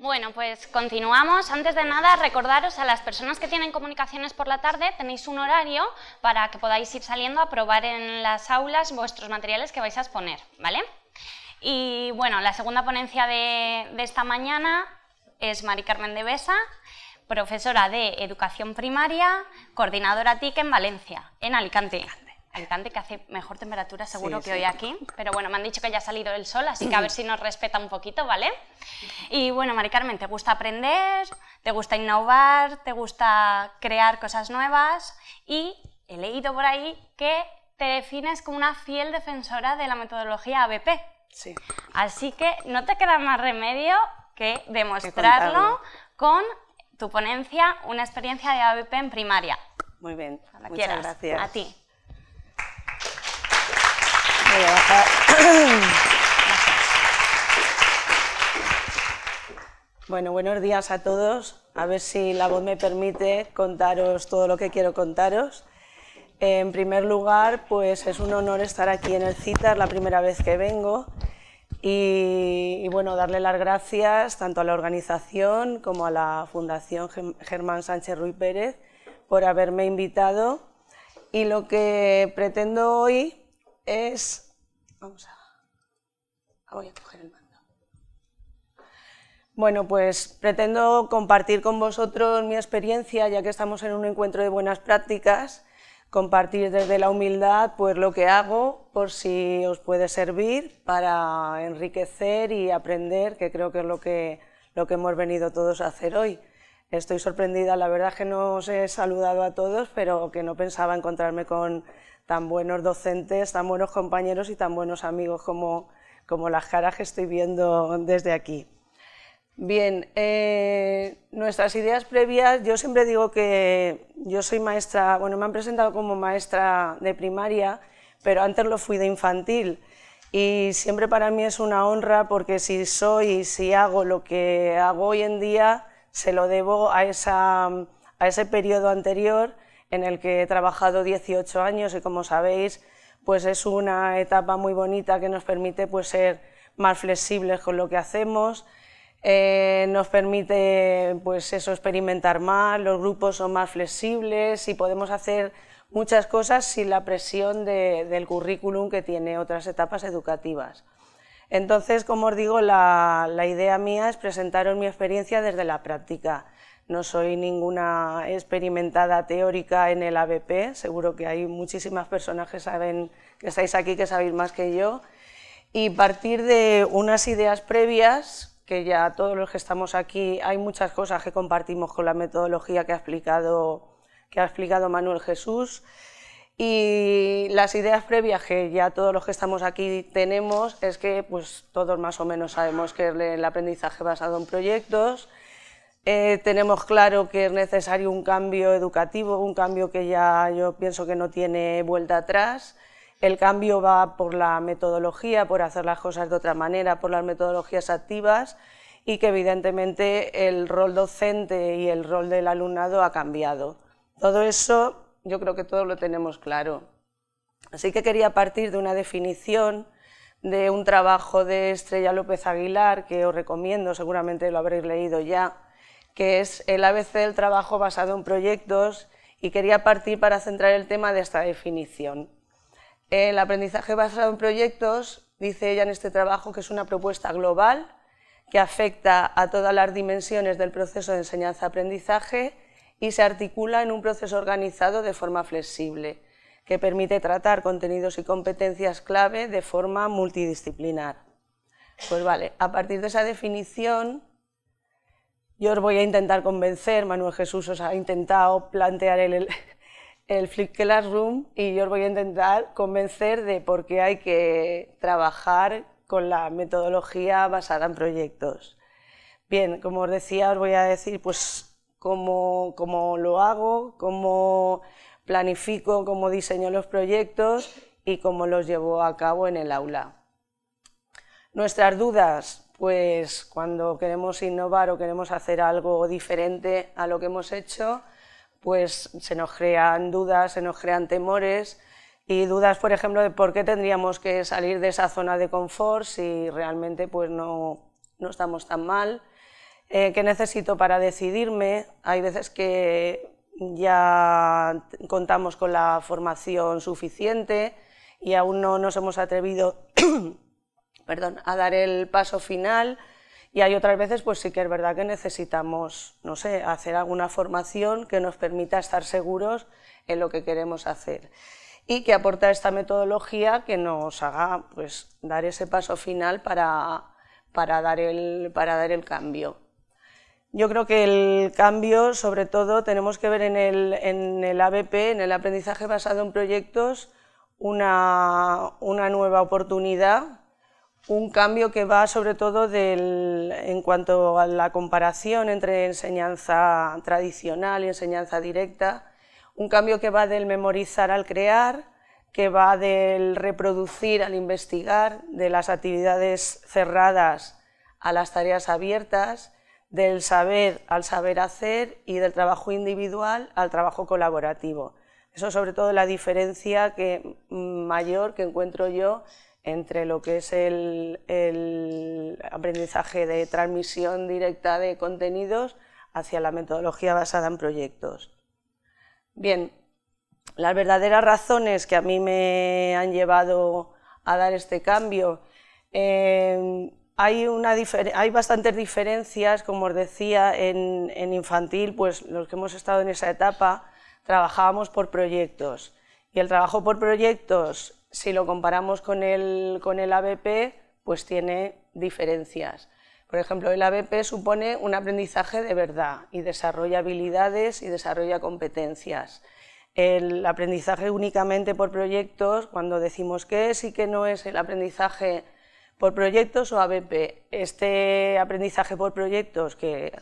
Bueno, pues continuamos. Antes de nada, recordaros a las personas que tienen comunicaciones por la tarde, tenéis un horario para que podáis ir saliendo a probar en las aulas vuestros materiales que vais a exponer, ¿vale? Y bueno, la segunda ponencia de esta mañana es Mari Carmen de Besa, profesora de Educación Primaria, coordinadora TIC en Valencia, en Alicante. Alicante, que hace mejor temperatura seguro que hoy aquí, pero bueno, me han dicho que ya ha salido el sol, así que a ver si nos respeta un poquito, ¿vale? Y bueno, Mari Carmen, ¿te gusta aprender? ¿Te gusta innovar? ¿Te gusta crear cosas nuevas? Y he leído por ahí que te defines como una fiel defensora de la metodología ABP. Sí. Así que no te queda más remedio que demostrarlo con tu ponencia, una experiencia de ABP en primaria. Muy bien, Cuando muchas quieras. gracias. A ti. Voy a bajar. Bueno, buenos días a todos. A ver si la voz me permite contaros todo lo que quiero contaros. En primer lugar, pues es un honor estar aquí en el CITAR, la primera vez que vengo. Y bueno, darle las gracias tanto a la organización como a la Fundación Germán Sánchez Ruiz Pérez por haberme invitado. Y lo que pretendo hoy es... voy a coger el mando. Bueno, pues pretendo compartir con vosotros mi experiencia, ya que estamos en un encuentro de buenas prácticas, compartir desde la humildad pues lo que hago, por si os puede servir para enriquecer y aprender, que creo que es lo que hemos venido todos a hacer hoy. Estoy sorprendida, la verdad es que no os he saludado a todos, pero que no pensaba encontrarme con tan buenos docentes, tan buenos compañeros y tan buenos amigos como las caras que estoy viendo desde aquí. Bien, nuestras ideas previas, yo siempre digo que yo soy maestra, bueno, me han presentado como maestra de primaria, pero antes lo fui de infantil y siempre para mí es una honra porque si hago lo que hago hoy en día, se lo debo a ese periodo anterior en el que he trabajado 18 años y como sabéis, pues es una etapa muy bonita que nos permite pues, ser más flexibles con lo que hacemos, nos permite pues, experimentar más, los grupos son más flexibles y podemos hacer muchas cosas sin la presión del currículum que tiene otras etapas educativas. Entonces, como os digo, la idea mía es presentaros mi experiencia desde la práctica. No soy ninguna experimentada teórica en el ABP, seguro que hay muchísimas personas que estáis aquí que sabéis más que yo, y partir de unas ideas previas, que ya todos los que estamos aquí, hay muchas cosas que compartimos con la metodología que ha explicado Manuel Jesús, y las ideas previas que ya todos los que estamos aquí tenemos es que pues, todos más o menos sabemos que el aprendizaje basado en proyectos. Tenemos claro que es necesario un cambio educativo, un cambio que ya yo pienso que no tiene vuelta atrás. El cambio va por la metodología, por hacer las cosas de otra manera, por las metodologías activas y que evidentemente el rol docente y el rol del alumnado ha cambiado. Todo eso yo creo que todos lo tenemos claro. Así que quería partir de una definición de un trabajo de Estrella López Aguilar, que os recomiendo, seguramente lo habréis leído ya, que es el ABC del trabajo basado en proyectos, y quería partir para centrar el tema de esta definición. El aprendizaje basado en proyectos, dice ella en este trabajo, que es una propuesta global que afecta a todas las dimensiones del proceso de enseñanza-aprendizaje y se articula en un proceso organizado de forma flexible, que permite tratar contenidos y competencias clave de forma multidisciplinar. Pues vale, a partir de esa definición, yo os voy a intentar convencer, Manuel Jesús os ha intentado plantear el Flipped Classroom y yo os voy a intentar convencer de por qué hay que trabajar con la metodología basada en proyectos. Bien, como os decía, os voy a decir pues cómo lo hago, cómo planifico, cómo diseño los proyectos y cómo los llevo a cabo en el aula. Nuestras dudas, pues cuando queremos innovar o queremos hacer algo diferente a lo que hemos hecho, pues se nos crean dudas, se nos crean temores y dudas, por ejemplo, de por qué tendríamos que salir de esa zona de confort si realmente pues no estamos tan mal. ¿Qué necesito para decidirme? Hay veces que ya contamos con la formación suficiente y aún no nos hemos atrevido a dar el paso final, y hay otras veces pues sí que es verdad que necesitamos, no sé, hacer alguna formación que nos permita estar seguros en lo que queremos hacer y que aporta esta metodología que nos haga pues dar ese paso final para dar el cambio. Yo creo que el cambio, sobre todo, tenemos que ver en el ABP, en el aprendizaje basado en proyectos, una nueva oportunidad, un cambio que va sobre todo en cuanto a la comparación entre enseñanza tradicional y enseñanza directa, un cambio que va del memorizar al crear, que va del reproducir al investigar, de las actividades cerradas a las tareas abiertas, del saber al saber hacer y del trabajo individual al trabajo colaborativo. Eso es sobre todo la diferencia mayor que encuentro yo entre lo que es el aprendizaje de transmisión directa de contenidos hacia la metodología basada en proyectos. Bien, las verdaderas razones que a mí me han llevado a dar este cambio, hay bastantes diferencias, como os decía, en infantil, pues los que hemos estado en esa etapa trabajábamos por proyectos, y el trabajo por proyectos, si lo comparamos con el ABP, pues tiene diferencias. Por ejemplo, el ABP supone un aprendizaje de verdad y desarrolla habilidades y desarrolla competencias. El aprendizaje únicamente por proyectos, cuando decimos qué es y qué no es el aprendizaje por proyectos o ABP, este aprendizaje por proyectos, que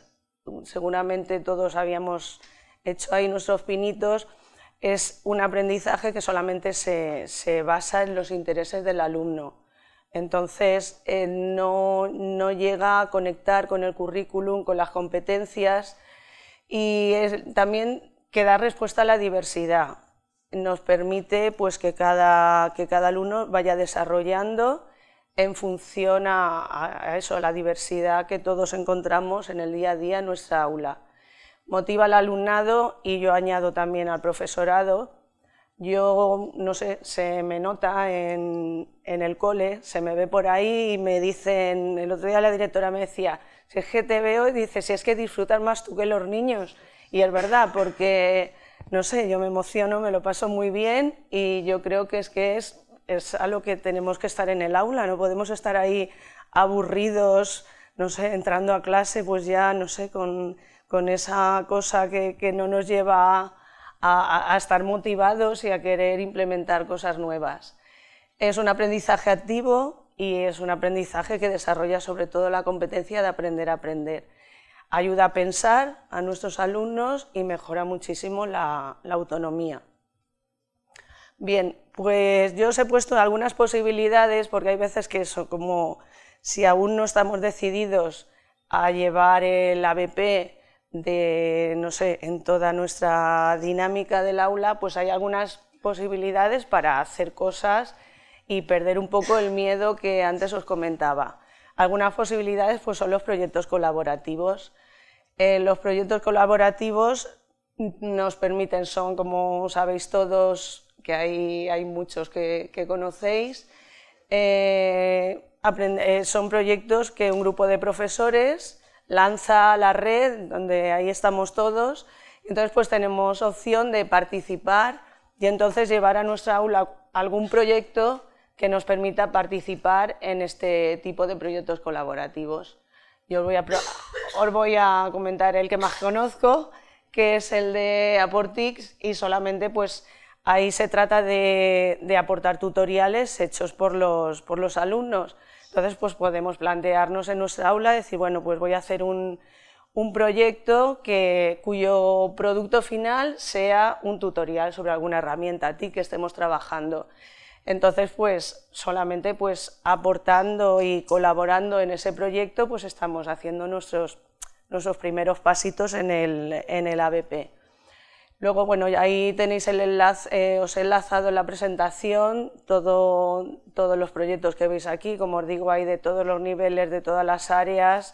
seguramente todos habíamos hecho ahí nuestros pinitos, es un aprendizaje que solamente se basa en los intereses del alumno. Entonces no llega a conectar con el currículum, con las competencias, y también que da respuesta a la diversidad. Nos permite pues, que cada alumno vaya desarrollando en función a la diversidad que todos encontramos en el día a día en nuestra aula. Motiva al alumnado, y yo añado también al profesorado. Yo, no sé, se me nota en el cole, se me ve por ahí y me dicen, el otro día la directora me decía, si es que te veo, y dice, si es que disfrutas más tú que los niños. Y es verdad, porque, no sé, yo me emociono, me lo paso muy bien, y yo creo que es a lo que tenemos que estar en el aula, no podemos estar ahí aburridos, no sé, entrando a clase, pues ya, no sé, con esa cosa que no nos lleva a estar motivados y a querer implementar cosas nuevas. Es un aprendizaje activo y es un aprendizaje que desarrolla sobre todo la competencia de aprender a aprender. Ayuda a pensar a nuestros alumnos y mejora muchísimo la autonomía. Bien, pues yo os he puesto algunas posibilidades, porque hay veces que eso, como si aún no estamos decididos a llevar el ABP no sé, en toda nuestra dinámica del aula, pues hay algunas posibilidades para hacer cosas y perder un poco el miedo que antes os comentaba. Algunas posibilidades pues, son los proyectos colaborativos. Los proyectos colaborativos nos permiten, son, como sabéis todos, que hay muchos que conocéis, son proyectos que un grupo de profesores lanza a la red, donde ahí estamos todos, entonces pues tenemos opción de participar y entonces llevar a nuestra aula algún proyecto que nos permita participar en este tipo de proyectos colaborativos. Yo os voy a comentar el que más conozco, que es el de Aportix, y solamente pues ahí se trata de aportar tutoriales hechos por los alumnos. Entonces pues podemos plantearnos en nuestra aula, decir, bueno, pues voy a hacer un proyecto cuyo producto final sea un tutorial sobre alguna herramienta TIC que estemos trabajando. Entonces pues solamente pues aportando y colaborando en ese proyecto pues estamos haciendo nuestros primeros pasitos en el ABP. Luego, bueno, ahí tenéis el enlace, os he enlazado en la presentación todos los proyectos que veis aquí, como os digo, hay de todos los niveles, de todas las áreas,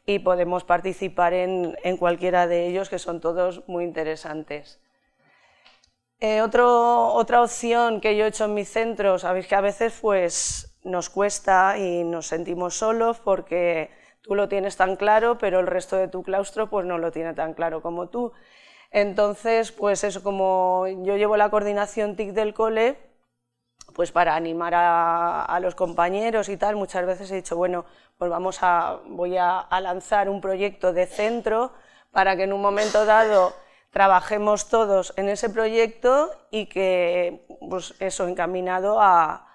y podemos participar en cualquiera de ellos, que son todos muy interesantes. Otra opción que yo he hecho en mi centro, sabéis que a veces pues, nos cuesta y nos sentimos solos porque tú lo tienes tan claro, pero el resto de tu claustro pues, no lo tiene tan claro como tú. Entonces, pues eso, como yo llevo la coordinación TIC del cole, pues para animar a los compañeros y tal, muchas veces he dicho, bueno, pues voy a lanzar un proyecto de centro para que en un momento dado trabajemos todos en ese proyecto y que, pues eso, encaminado a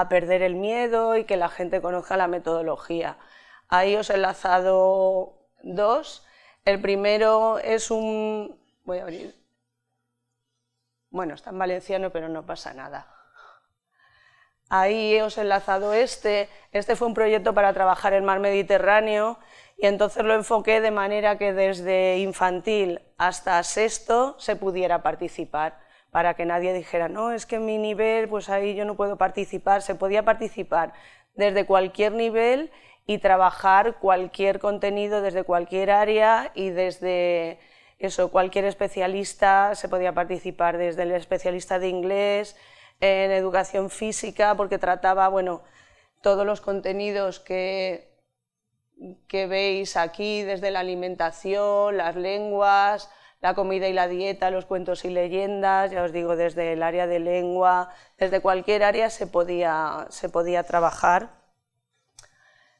perder el miedo y que la gente conozca la metodología. Ahí os he enlazado dos. El primero es un... Voy a abrir... Bueno, está en valenciano, pero no pasa nada. Ahí os he enlazado este fue un proyecto para trabajar el mar Mediterráneo y entonces lo enfoqué de manera que desde infantil hasta sexto se pudiera participar, para que nadie dijera, no, es que en mi nivel, pues ahí yo no puedo participar. Se podía participar desde cualquier nivel y trabajar cualquier contenido desde cualquier área y desde eso, cualquier especialista, se podía participar desde el especialista de inglés, en educación física, porque trataba, bueno, todos los contenidos que veis aquí, desde la alimentación, las lenguas, la comida y la dieta, los cuentos y leyendas, ya os digo, desde el área de lengua, desde cualquier área se podía trabajar,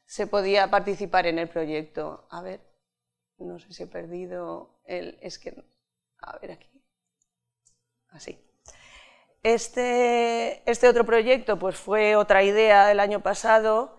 se podía participar en el proyecto. A ver, no sé si he perdido a ver aquí, así. Este otro proyecto pues fue otra idea del año pasado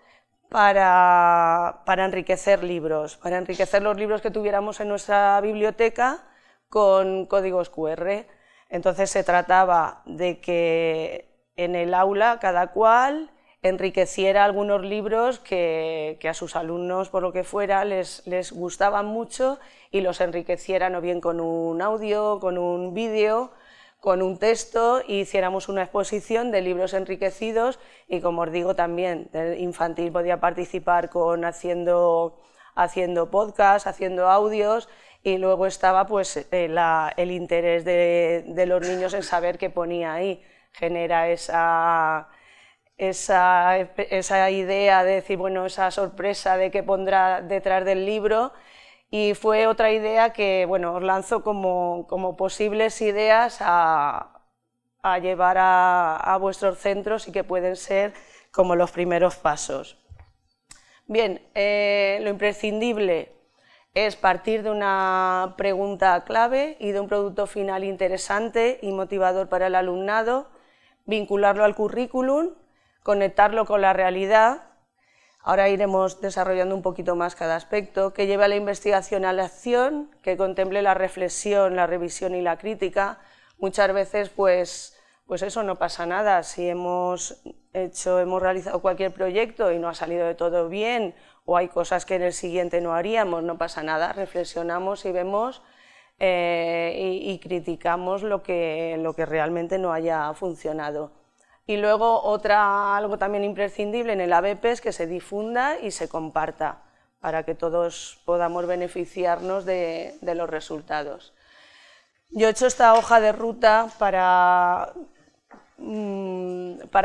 para enriquecer libros, para enriquecer los libros que tuviéramos en nuestra biblioteca con códigos QR. Entonces se trataba de que en el aula cada cual enriqueciera algunos libros que a sus alumnos, por lo que fuera, les gustaban mucho y los enriquecieran o bien con un audio, con un vídeo, con un texto, y hiciéramos una exposición de libros enriquecidos. Y como os digo, también el infantil podía participar haciendo podcasts, haciendo audios, y luego estaba pues el interés de los niños en saber qué ponía ahí. Genera esa idea de decir, bueno, esa sorpresa de qué pondrá detrás del libro. Y fue otra idea que, bueno, os lanzo como posibles ideas a llevar a vuestros centros y que pueden ser como los primeros pasos. Bien, lo imprescindible es partir de una pregunta clave y de un producto final interesante y motivador para el alumnado, vincularlo al currículum, conectarlo con la realidad. Ahora iremos desarrollando un poquito más cada aspecto, que lleve a la investigación a la acción, que contemple la reflexión, la revisión y la crítica. Muchas veces pues eso, no pasa nada. Si hemos realizado cualquier proyecto y no ha salido de todo bien, o hay cosas que en el siguiente no haríamos, no pasa nada, reflexionamos y vemos y criticamos lo que realmente no haya funcionado. Y luego algo también imprescindible en el ABP es que se difunda y se comparta para que todos podamos beneficiarnos de los resultados. Yo he hecho esta hoja de ruta para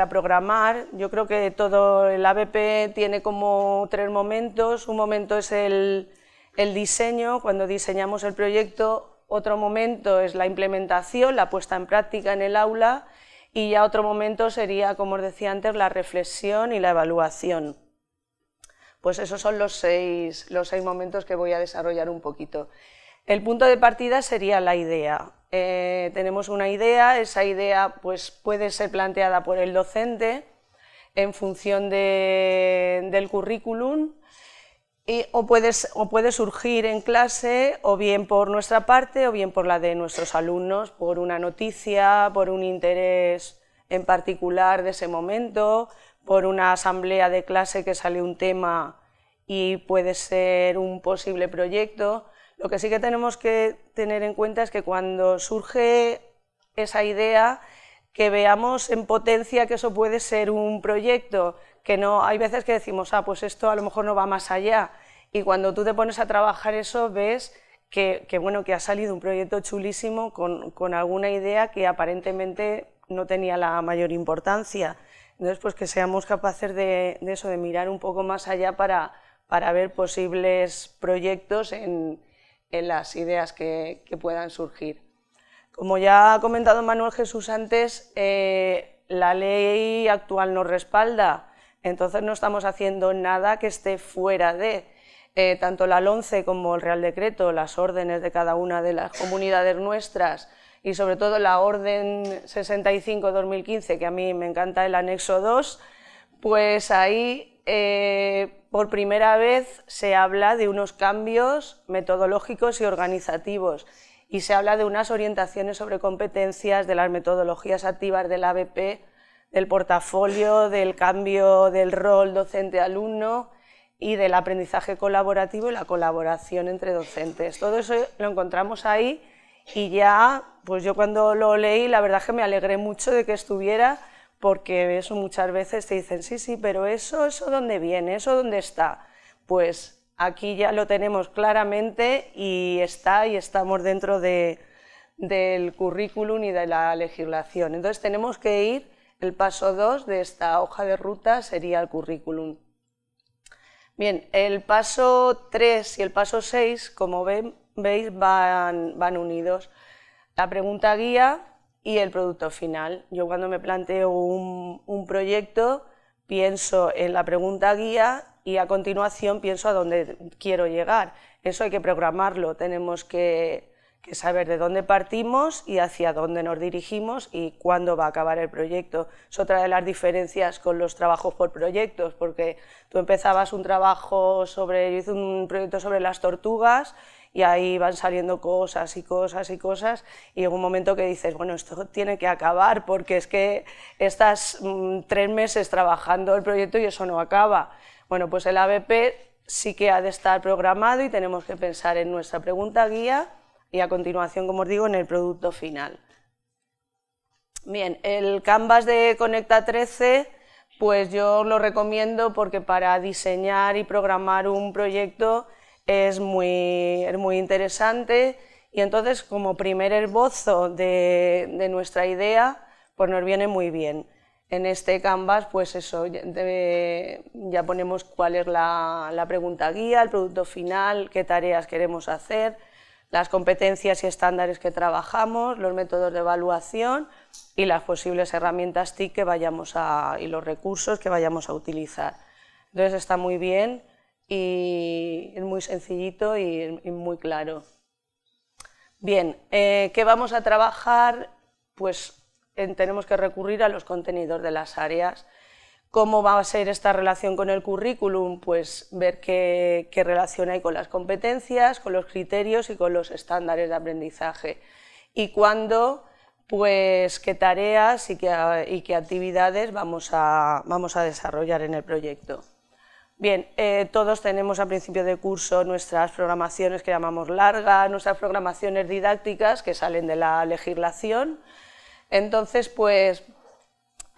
programar. Yo creo que todo el ABP tiene como 3 momentos. Un momento es el diseño, cuando diseñamos el proyecto. Otro momento es la implementación, la puesta en práctica en el aula. Y ya otro momento sería, como os decía antes, la reflexión y la evaluación. Pues esos son los seis momentos que voy a desarrollar un poquito. El punto de partida sería la idea. Tenemos una idea, esa idea pues, puede ser planteada por el docente en función del currículum, o puede surgir en clase o bien por nuestra parte o bien por la de nuestros alumnos, por una noticia, por un interés en particular de ese momento, por una asamblea de clase que sale un tema y puede ser un posible proyecto. Lo que sí que tenemos que tener en cuenta es que cuando surge esa idea, que veamos en potencia que eso puede ser un proyecto, que no, hay veces que decimos, pues esto a lo mejor no va más allá, y cuando tú te pones a trabajar eso ves que ha salido un proyecto chulísimo con alguna idea que aparentemente no tenía la mayor importancia. Entonces, pues que seamos capaces de eso, de mirar un poco más allá para ver posibles proyectos en las ideas que puedan surgir. Como ya ha comentado Manuel Jesús antes, la ley actual nos respalda, entonces no estamos haciendo nada que esté fuera de tanto la LOMCE como el Real Decreto, las órdenes de cada una de las comunidades nuestras y sobre todo la Orden 65-2015, que a mí me encanta el anexo 2, pues ahí por primera vez se habla de unos cambios metodológicos y organizativos y se habla de unas orientaciones sobre competencias, de las metodologías activas del ABP, del portafolio, del cambio del rol docente-alumno y del aprendizaje colaborativo y la colaboración entre docentes. Todo eso lo encontramos ahí y ya, pues yo cuando lo leí, la verdad es que me alegré mucho de que estuviera, porque eso muchas veces te dicen, sí, pero eso ¿dónde viene? ¿Eso dónde está? Pues aquí ya lo tenemos claramente y estamos dentro del currículum y de la legislación. Entonces tenemos que ir, el paso 2 de esta hoja de ruta sería el currículum. Bien, el paso 3 y el paso 6, como veis, van unidos. La pregunta guía y el producto final. Yo cuando me planteo un proyecto pienso en la pregunta guía y a continuación pienso a dónde quiero llegar. Eso hay que programarlo, tenemos que saber de dónde partimos y hacia dónde nos dirigimos y cuándo va a acabar el proyecto. Es otra de las diferencias con los trabajos por proyectos, porque tú empezabas un trabajo yo hice un proyecto sobre las tortugas y ahí van saliendo cosas y cosas y cosas y llega un momento que dices, bueno, esto tiene que acabar porque es que estás 3 meses trabajando el proyecto y eso no acaba. Bueno, pues el ABP sí que ha de estar programado y tenemos que pensar en nuestra pregunta guía y a continuación, como os digo, en el producto final. Bien, el Canvas de Conecta 13, pues yo lo recomiendo porque para diseñar y programar un proyecto es muy interesante y entonces como primer esbozo de nuestra idea, pues nos viene muy bien. En este Canvas, pues eso, ya ponemos cuál es la pregunta guía, el producto final, qué tareas queremos hacer, las competencias y estándares que trabajamos, los métodos de evaluación y las posibles herramientas TIC y los recursos que vayamos a utilizar. Entonces está muy bien y es muy sencillito y muy claro. Bien, ¿qué vamos a trabajar? Pues tenemos que recurrir a los contenidos de las áreas. ¿Cómo va a ser esta relación con el currículum? Pues ver qué relación hay con las competencias, con los criterios y con los estándares de aprendizaje. Y cuándo, pues qué tareas y qué actividades vamos a desarrollar en el proyecto. Bien, todos tenemos a principio de curso nuestras programaciones que llamamos largas, nuestras programaciones didácticas que salen de la legislación. Entonces, pues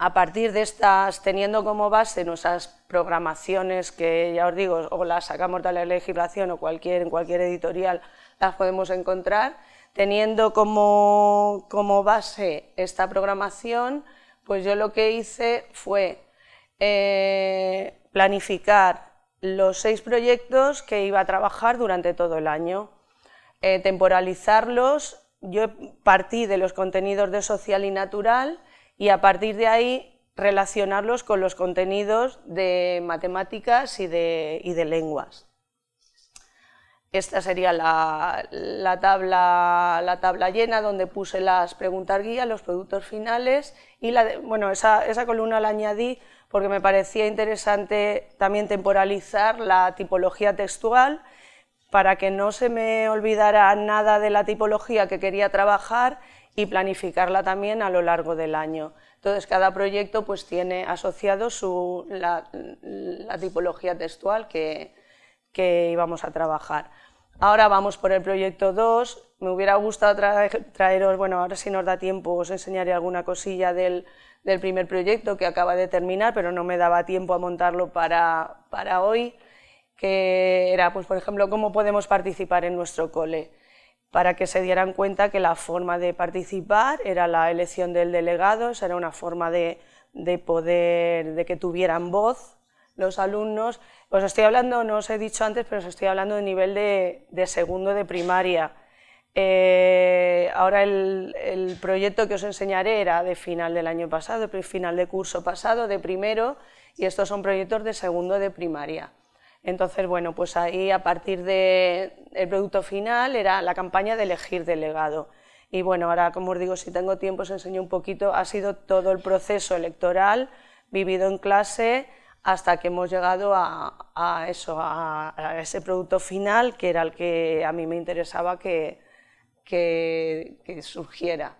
a partir de estas, teniendo como base nuestras programaciones que ya os digo, o las sacamos de la legislación o en cualquier editorial las podemos encontrar, teniendo como base esta programación, pues yo lo que hice fue planificar los 6 proyectos que iba a trabajar durante todo el año, temporalizarlos. Yo partí de los contenidos de social y natural y a partir de ahí relacionarlos con los contenidos de matemáticas y de lenguas. Esta sería la tabla llena donde puse las preguntas guía, los productos finales y esa columna la añadí porque me parecía interesante también temporalizar la tipología textual para que no se me olvidara nada de la tipología que quería trabajar y planificarla también a lo largo del año. Entonces cada proyecto pues tiene asociado la tipología textual que íbamos a trabajar. Ahora vamos por el proyecto 2, me hubiera gustado traeros, bueno, ahora si nos da tiempo os enseñaré alguna cosilla del primer proyecto que acaba de terminar, pero no me daba tiempo a montarlo para hoy. que era, pues, por ejemplo, cómo podemos participar en nuestro cole, para que se dieran cuenta que la forma de participar era la elección del delegado, era una forma de poder, de que tuvieran voz los alumnos. Os estoy hablando, no os he dicho antes, pero os estoy hablando de nivel de segundo de primaria. Ahora el proyecto que os enseñaré era de final del año pasado, de final de curso pasado, de primero, y estos son proyectos de segundo de primaria. Entonces, bueno, pues ahí a partir del producto final era la campaña de elegir delegado. Y bueno, ahora, como os digo, si tengo tiempo os enseño un poquito, ha sido todo el proceso electoral vivido en clase hasta que hemos llegado a ese producto final, que era el que a mí me interesaba que surgiera.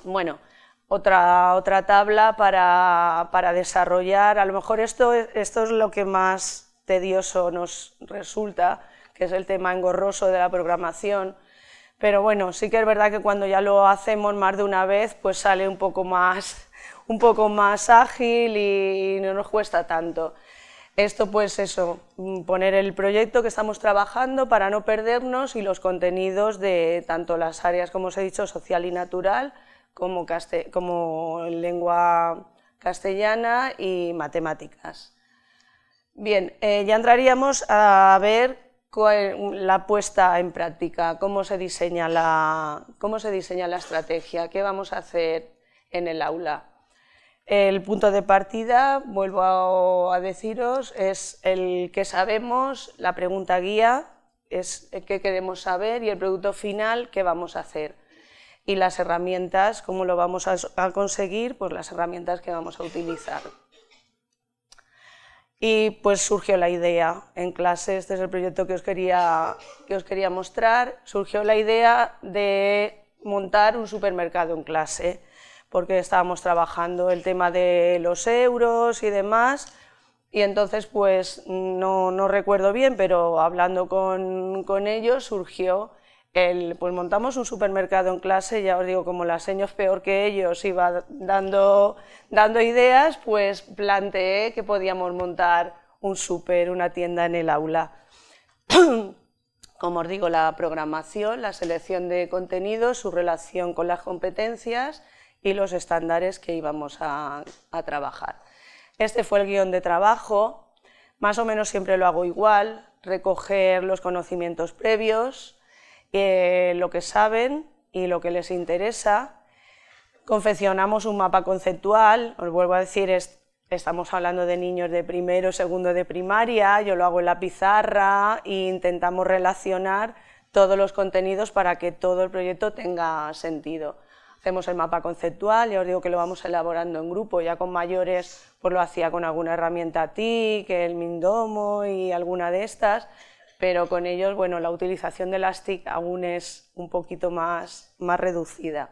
Bueno, otra tabla para desarrollar, a lo mejor esto es lo que más tedioso nos resulta, que es el tema engorroso de la programación, pero bueno, sí que es verdad que cuando ya lo hacemos más de una vez, pues sale un poco más ágil y no nos cuesta tanto. Esto, pues eso, poner el proyecto que estamos trabajando para no perdernos y los contenidos de tanto las áreas, como os he dicho, social y natural, como lengua castellana y matemáticas. Bien, ya entraríamos a ver la puesta en práctica, cómo se diseña la estrategia, qué vamos a hacer en el aula. El punto de partida, vuelvo a deciros, es el qué sabemos, la pregunta guía, es qué queremos saber, y el producto final, qué vamos a hacer. Y las herramientas, cómo lo vamos a conseguir, pues las herramientas que vamos a utilizar. Y pues surgió la idea en clase, este es el proyecto que os quería mostrar, surgió la idea de montar un supermercado en clase, porque estábamos trabajando el tema de los euros y demás, y entonces pues no recuerdo bien, pero hablando con ellos surgió pues montamos un supermercado en clase. Ya os digo, como la seño es peor que ellos, iba dando ideas, pues planteé que podíamos montar un una tienda en el aula. Como os digo, la programación, la selección de contenidos, su relación con las competencias y los estándares que íbamos a trabajar. Este fue el guión de trabajo, más o menos siempre lo hago igual, recoger los conocimientos previos, lo que saben y lo que les interesa. Confeccionamos un mapa conceptual, os vuelvo a decir, estamos hablando de niños de primero, segundo de primaria, yo lo hago en la pizarra e intentamos relacionar todos los contenidos para que todo el proyecto tenga sentido. Hacemos el mapa conceptual, ya os digo que lo vamos elaborando en grupo, ya con mayores pues lo hacía con alguna herramienta TIC, el Mindomo y alguna de estas, pero con ellos, bueno, la utilización de las TIC aún es un poquito más reducida.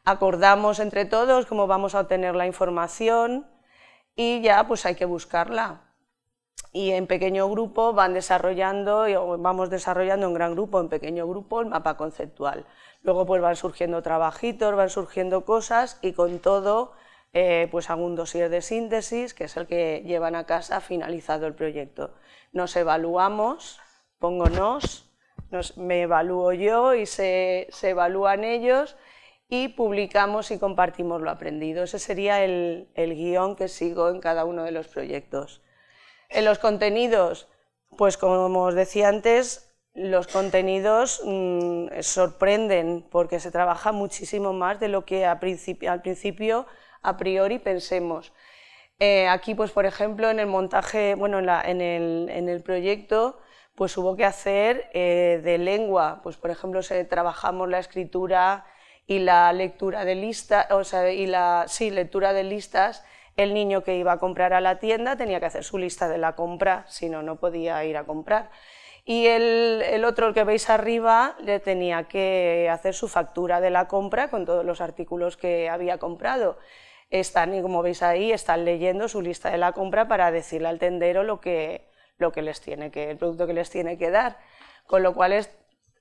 Acordamos entre todos cómo vamos a obtener la información y ya pues hay que buscarla. Y en pequeño grupo vamos desarrollando en gran grupo, en pequeño grupo, el mapa conceptual. Luego pues van surgiendo trabajitos, van surgiendo cosas y con todo pues hago un dossier de síntesis, que es el que llevan a casa finalizado el proyecto. Nos evaluamos, pongo me evalúo yo y se evalúan ellos y publicamos y compartimos lo aprendido. Ese sería el guión que sigo en cada uno de los proyectos. En los contenidos, pues como os decía antes, los contenidos sorprenden porque se trabaja muchísimo más de lo que al principio a priori pensemos. Aquí, pues por ejemplo, en el montaje, bueno, en el proyecto, pues hubo que hacer de lengua, pues por ejemplo, trabajamos la escritura y la lectura de listas, lectura de listas. El niño que iba a comprar a la tienda tenía que hacer su lista de la compra, si no, no podía ir a comprar. Y el otro, el que veis arriba, le tenía que hacer su factura de la compra con todos los artículos que había comprado. Y como veis ahí, están leyendo su lista de la compra para decirle al tendero el producto que les tiene que dar. Con lo cual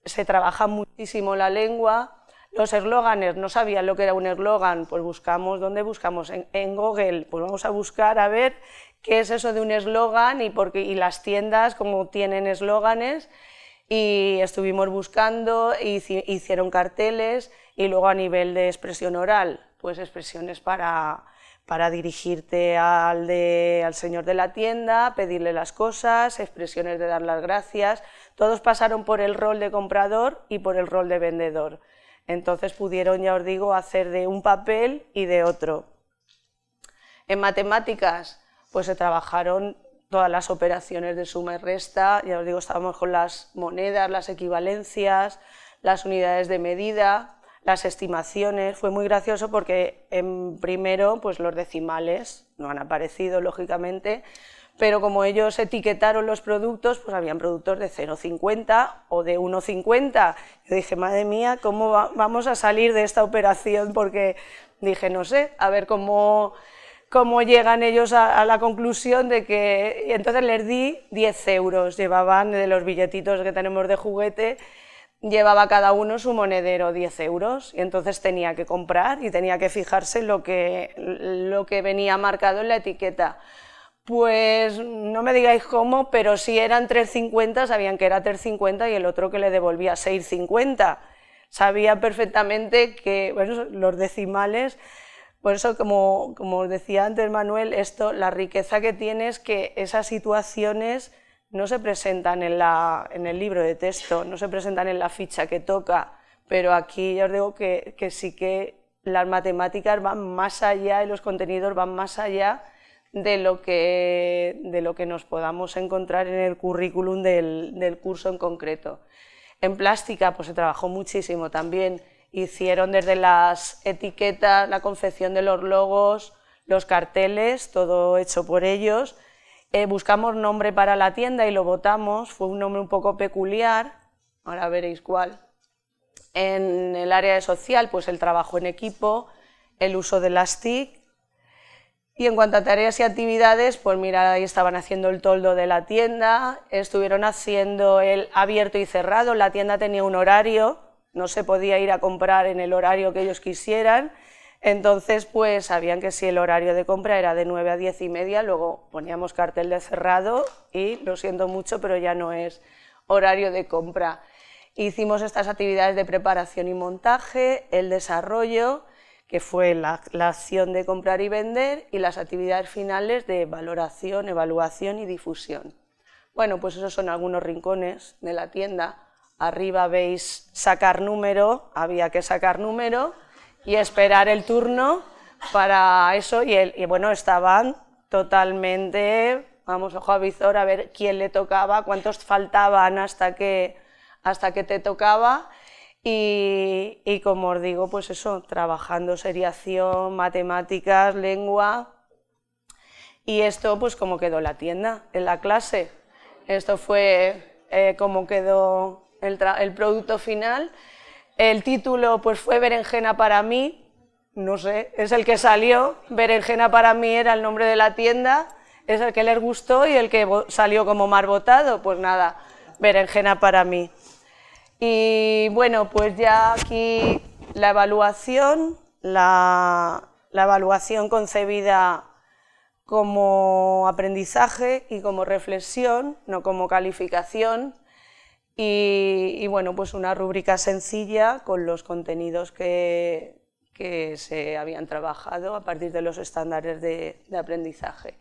se trabaja muchísimo la lengua. Los eslóganes, no sabían lo que era un eslogan, pues buscamos, ¿dónde buscamos? En Google, pues vamos a buscar a ver qué es eso de un eslogan y las tiendas como tienen eslóganes, y estuvimos buscando, hicieron carteles, y luego a nivel de expresión oral, pues expresiones para dirigirte al señor de la tienda, pedirle las cosas, expresiones de dar las gracias. Todos pasaron por el rol de comprador y por el rol de vendedor. Entonces pudieron, ya os digo, hacer de un papel y de otro. En matemáticas, pues se trabajaron todas las operaciones de suma y resta, ya os digo, estábamos con las monedas, las equivalencias, las unidades de medida, las estimaciones. Fue muy gracioso porque en primero pues los decimales no han aparecido, lógicamente, pero como ellos etiquetaron los productos, pues habían productos de 0,50 o de 1,50. Yo dije, madre mía, ¿cómo vamos a salir de esta operación? Porque dije, no sé, a ver cómo llegan ellos a la conclusión de que... Y entonces les di 10 euros, llevaban de los billetitos que tenemos de juguete, llevaba cada uno su monedero 10 euros, y entonces tenía que comprar y tenía que fijarse en lo que venía marcado en la etiqueta. Pues no me digáis cómo, pero si eran 3,50 sabían que era 3,50 y el otro que le devolvía 6,50. Sabía perfectamente que, bueno, los decimales, por eso como os decía antes Manuel, la riqueza que tiene es que esas situaciones no se presentan en el libro de texto, no se presentan en la ficha que toca, pero aquí ya os digo que sí que las matemáticas van más allá y los contenidos van más allá de lo que nos podamos encontrar en el currículum del curso en concreto. En plástica pues se trabajó muchísimo también, hicieron desde las etiquetas, la confección de los logos, los carteles, todo hecho por ellos. Buscamos nombre para la tienda y lo votamos, fue un nombre un poco peculiar, ahora veréis cuál. En el área de social, pues el trabajo en equipo, el uso de las TIC. Y en cuanto a tareas y actividades, pues mirad, ahí estaban haciendo el toldo de la tienda, estuvieron haciendo el abierto y cerrado, la tienda tenía un horario, no se podía ir a comprar en el horario que ellos quisieran, entonces pues sabían que si el horario de compra era de 9 a 10:30, luego poníamos cartel de cerrado y lo siento mucho, pero ya no es horario de compra. Hicimos estas actividades de preparación y montaje, el desarrollo, que fue la acción de comprar y vender, y las actividades finales de valoración, evaluación y difusión. Bueno, pues esos son algunos rincones de la tienda. Arriba veis sacar número, había que sacar número y esperar el turno para eso, y bueno, estaban totalmente, vamos, ojo a visor, a ver quién le tocaba, cuántos faltaban hasta que te tocaba. Y como os digo, pues eso, trabajando seriación, matemáticas, lengua, y esto pues como quedó la tienda en la clase. Esto fue como quedó el producto final. El título pues fue Berenjena para mí, no sé, es el que salió, Berenjena para mí era el nombre de la tienda, es el que les gustó y el que salió como más votado, pues nada, Berenjena para mí. Y bueno, pues ya aquí la evaluación concebida como aprendizaje y como reflexión, no como calificación, y bueno, pues una rúbrica sencilla con los contenidos que se habían trabajado a partir de los estándares de aprendizaje.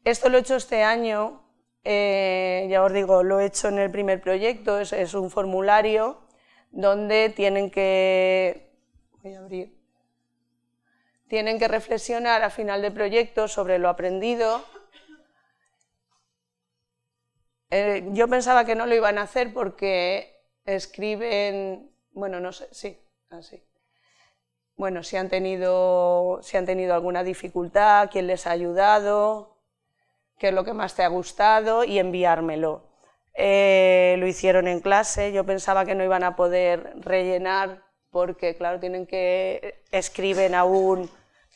Esto lo he hecho este año. Ya os digo, lo he hecho en el primer proyecto, es un formulario donde tienen que reflexionar al final del proyecto sobre lo aprendido. Yo pensaba que no lo iban a hacer porque escriben, bueno, no sé, sí, así. Bueno, si han tenido alguna dificultad, quién les ha ayudado, qué es lo que más te ha gustado, y enviármelo. Lo hicieron en clase, yo pensaba que no iban a poder rellenar porque, claro, escriben aún,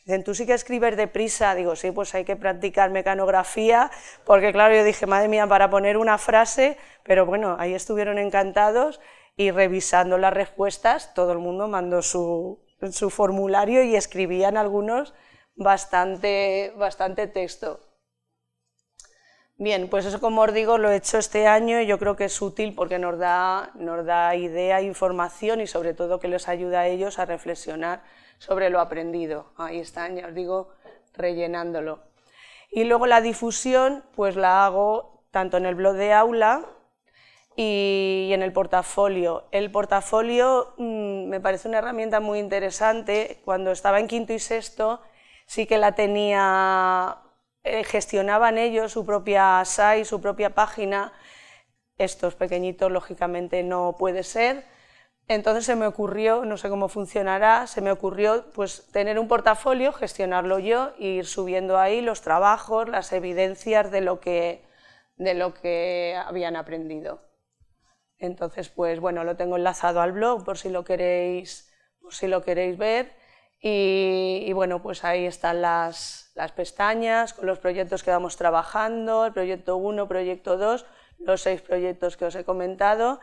dicen, ¿tú sí que escribes deprisa? Digo, sí, pues hay que practicar mecanografía, porque claro, yo dije, madre mía, para poner una frase, pero bueno, ahí estuvieron encantados, y revisando las respuestas, todo el mundo mandó su formulario y escribían algunos bastante texto. Bien, pues eso, como os digo, lo he hecho este año y yo creo que es útil porque nos da idea, información y sobre todo que les ayuda a ellos a reflexionar sobre lo aprendido. Ahí están, ya os digo, rellenándolo. Y luego la difusión pues la hago tanto en el blog de aula y en el portafolio. El portafolio me parece una herramienta muy interesante. Cuando estaba en quinto y sexto sí que la tenía, gestionaban ellos su propia site, su propia página. Estos pequeñitos lógicamente no puede ser. Entonces se me ocurrió, no sé cómo funcionará, se me ocurrió pues tener un portafolio, gestionarlo yo e ir subiendo ahí los trabajos, las evidencias de lo que habían aprendido. Entonces, pues bueno, lo tengo enlazado al blog por si lo queréis ver y bueno, pues ahí están las pestañas con los proyectos que vamos trabajando, el proyecto 1, proyecto 2, los 6 proyectos que os he comentado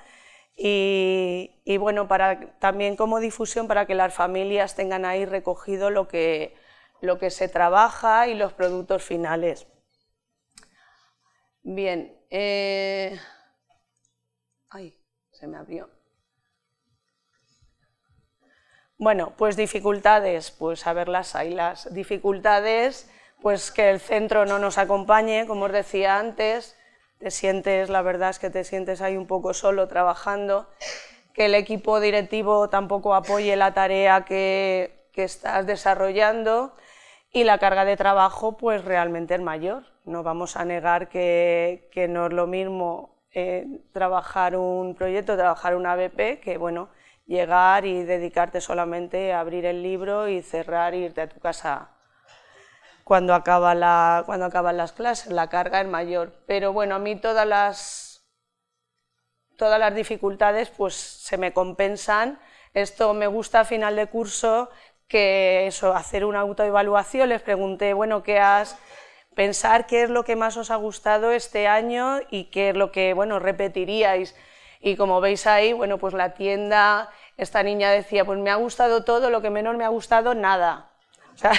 y bueno, también como difusión para que las familias tengan ahí recogido lo que se trabaja y los productos finales. Bien, ay, se me abrió. Bueno, pues dificultades, pues a verlas hay. Las dificultades, pues que el centro no nos acompañe, como os decía antes, la verdad es que te sientes ahí un poco solo trabajando, que el equipo directivo tampoco apoye la tarea que estás desarrollando y la carga de trabajo pues realmente es mayor. No vamos a negar que no es lo mismo trabajar un proyecto, trabajar una ABP, que bueno, llegar y dedicarte solamente a abrir el libro y cerrar e irte a tu casa cuando acaban las clases. La carga es mayor, pero bueno, a mí todas las dificultades pues se me compensan. Esto me gusta a final de curso, que eso, hacer una autoevaluación. Les pregunté, bueno, pensar qué es lo que más os ha gustado este año y qué es lo que, bueno, repetiríais. Y como veis ahí, bueno, pues la tienda, esta niña decía, pues me ha gustado todo, lo que menos me ha gustado, nada. O sea,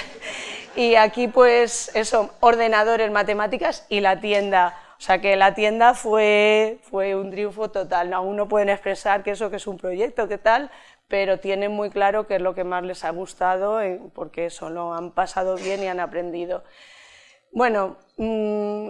y aquí pues eso, ordenadores, matemáticas y la tienda. O sea que la tienda fue un triunfo total. Aún no pueden expresar que eso que es un proyecto, qué tal, pero tienen muy claro qué es lo que más les ha gustado, porque eso, lo han pasado bien y han aprendido. Bueno,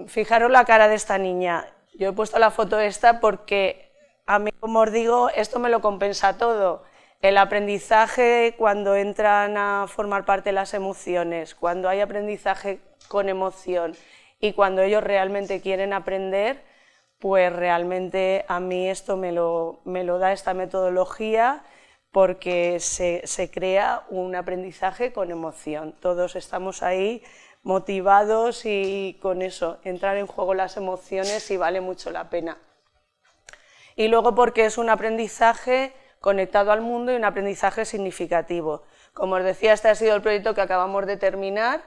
fijaros la cara de esta niña. Yo he puesto la foto esta porque a mí, como os digo, esto me lo compensa todo. El aprendizaje cuando entran a formar parte de las emociones, cuando hay aprendizaje con emoción y cuando ellos realmente quieren aprender, pues realmente a mí esto me lo da esta metodología, porque se crea un aprendizaje con emoción. Todos estamos ahí motivados y con eso, entrar en juego las emociones y vale mucho la pena. Y luego porque es un aprendizaje conectado al mundo y un aprendizaje significativo. Como os decía, este ha sido el proyecto que acabamos de terminar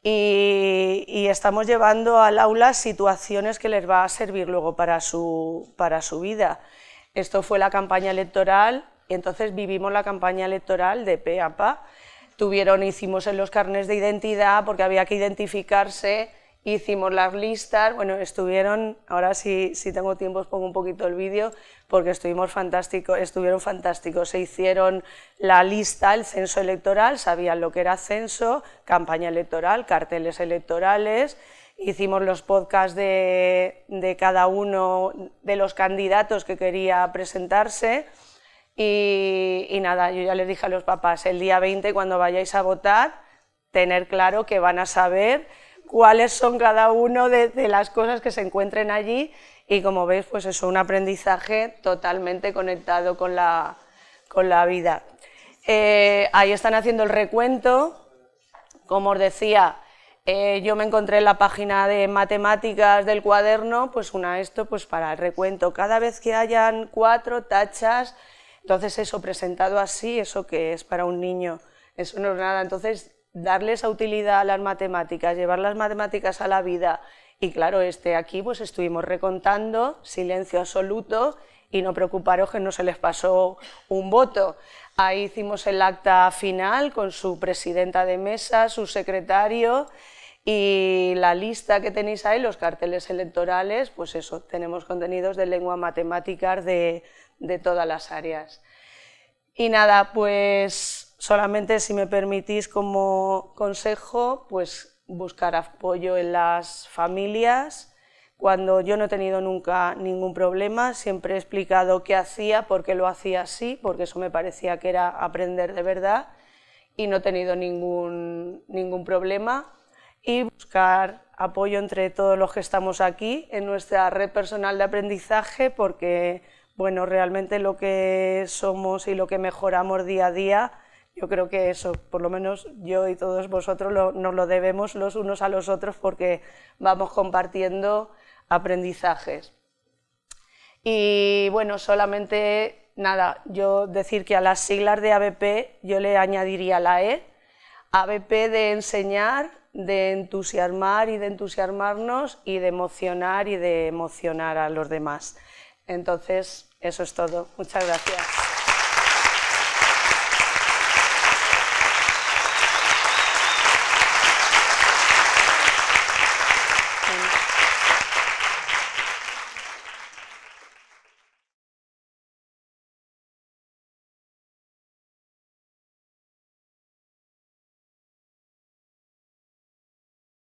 y estamos llevando al aula situaciones que les va a servir luego para su vida. Esto fue la campaña electoral y entonces vivimos la campaña electoral de pe a pa. Hicimos en los carnets de identidad porque había que identificarse, hicimos las listas, bueno, ahora si tengo tiempo os pongo un poquito el vídeo porque estuvieron fantásticos, se hicieron la lista, el censo electoral, sabían lo que era censo, campaña electoral, carteles electorales, hicimos los podcasts de cada uno de los candidatos que quería presentarse. Y nada, yo ya les dije a los papás, el día 20 cuando vayáis a votar, tener claro que van a saber cuáles son cada uno de las cosas que se encuentren allí y como veis, pues es un aprendizaje totalmente conectado con la vida. Ahí están haciendo el recuento, como os decía, yo me encontré en la página de matemáticas del cuaderno, pues pues para el recuento, cada vez que hayan 4 tachas. Entonces eso presentado así, eso que es para un niño, eso no es nada. Entonces darle esa utilidad a las matemáticas, llevar las matemáticas a la vida y claro, aquí pues estuvimos recontando, silencio absoluto y no preocuparos que no se les pasó un voto. Ahí hicimos el acta final con su presidenta de mesa, su secretario Y la lista que tenéis ahí, los carteles electorales, pues eso, tenemos contenidos de lengua, matemáticas, de todas las áreas. Y nada, pues solamente si me permitís como consejo, pues buscar apoyo en las familias. Cuando yo no he tenido nunca ningún problema, siempre he explicado qué hacía, por qué lo hacía así, porque eso me parecía que era aprender de verdad y no he tenido ningún problema. Y buscar apoyo entre todos los que estamos aquí en nuestra red personal de aprendizaje, porque bueno, realmente lo que somos y lo que mejoramos día a día, yo creo que eso, por lo menos yo y todos vosotros nos lo debemos los unos a los otros, porque vamos compartiendo aprendizajes. Y bueno, solamente nada, yo decir que a las siglas de ABP yo le añadiría la E, ABP de enseñar, de entusiasmar y de entusiasmarnos, y de emocionar y de emocionar a los demás. Entonces, eso es todo. Muchas gracias.